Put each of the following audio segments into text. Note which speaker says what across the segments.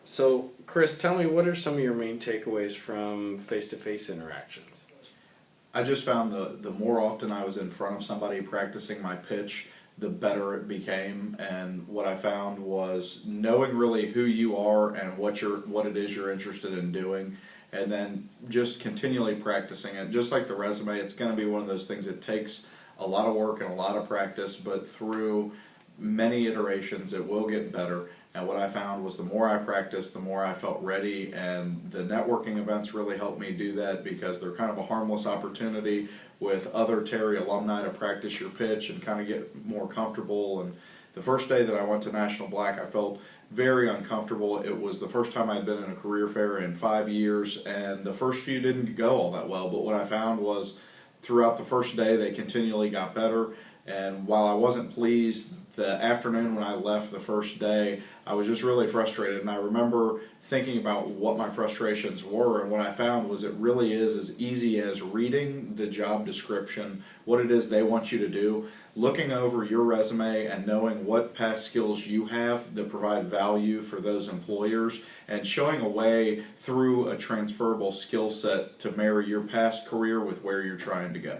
Speaker 1: So, Chris, tell me, what are some of your main takeaways from face-to-face interactions?
Speaker 2: I just found the more often I was in front of somebody practicing my pitch, the better it became. And what I found was knowing really who you are and what it is you're interested in doing, and then just continually practicing it. Just like the resume, it's going to be one of those things that takes a lot of work and a lot of practice, but through many iterations it will get better. And what I found was the more I practiced, the more I felt ready, and the networking events really helped me do that because they're kind of a harmless opportunity with other Terry alumni to practice your pitch and kind of get more comfortable. And the first day that I went to National Black, I felt very uncomfortable. It was the first time I'd been in a career fair in 5 years, and the first few didn't go all that well, but what I found was throughout the first day they continually got better. And while I wasn't pleased the afternoon when I left the first day, I was just really frustrated. And I remember thinking about what my frustrations were, and what I found was it really is as easy as reading the job description, what it is they want you to do, looking over your resume and knowing what past skills you have that provide value for those employers, and showing a way through a transferable skill set to marry your past career with where you're trying to go.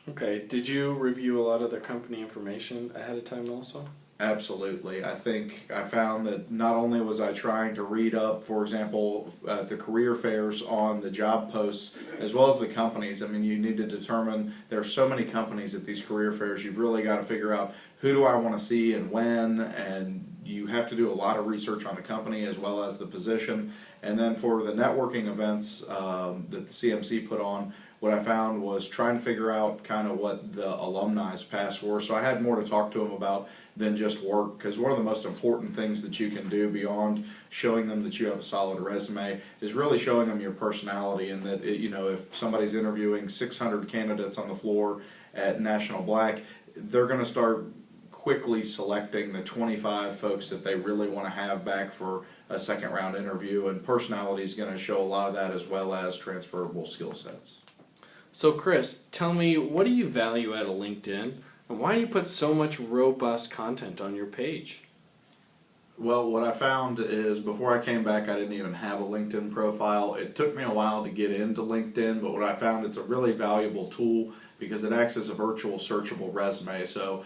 Speaker 1: Okay, did you review a lot of the company information ahead of time also?
Speaker 2: Absolutely. I think I found that not only was I trying to read up, for example, the career fairs on the job posts, as well as the companies. I mean, you need to determine, there are so many companies at these career fairs, you've really got to figure out who do I want to see and when, and you have to do a lot of research on the company as well as the position. And then for the networking events that the CMC put on, what I found was trying to figure out kind of what the alumni's past were. So I had more to talk to them about than just work, because one of the most important things that you can do beyond showing them that you have a solid resume is really showing them your personality, and that if somebody's interviewing 600 candidates on the floor at National Black, they're going to start quickly selecting the 25 folks that they really want to have back for a second round interview, and personality is going to show a lot of that as well as transferable skill sets.
Speaker 1: So, Chris, tell me, what do you value out of LinkedIn, and why do you put so much robust content on your page?
Speaker 2: Well, what I found is before I came back, I didn't even have a LinkedIn profile. It took me a while to get into LinkedIn, but what I found, it's a really valuable tool because it acts as a virtual searchable resume. So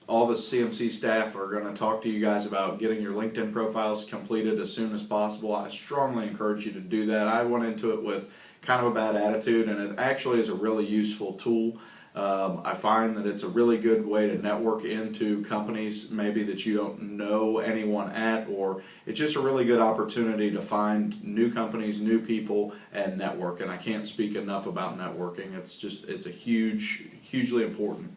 Speaker 2: all the CMC staff are going to talk to you guys about getting your LinkedIn profiles completed as soon as possible. I strongly encourage you to do that. I went into it with kind of a bad attitude, and it actually is a really useful tool. I find that it's a really good way to network into companies maybe that you don't know anyone at, or it's just a really good opportunity to find new companies, new people, and network. And I can't speak enough about networking. It's a hugely important.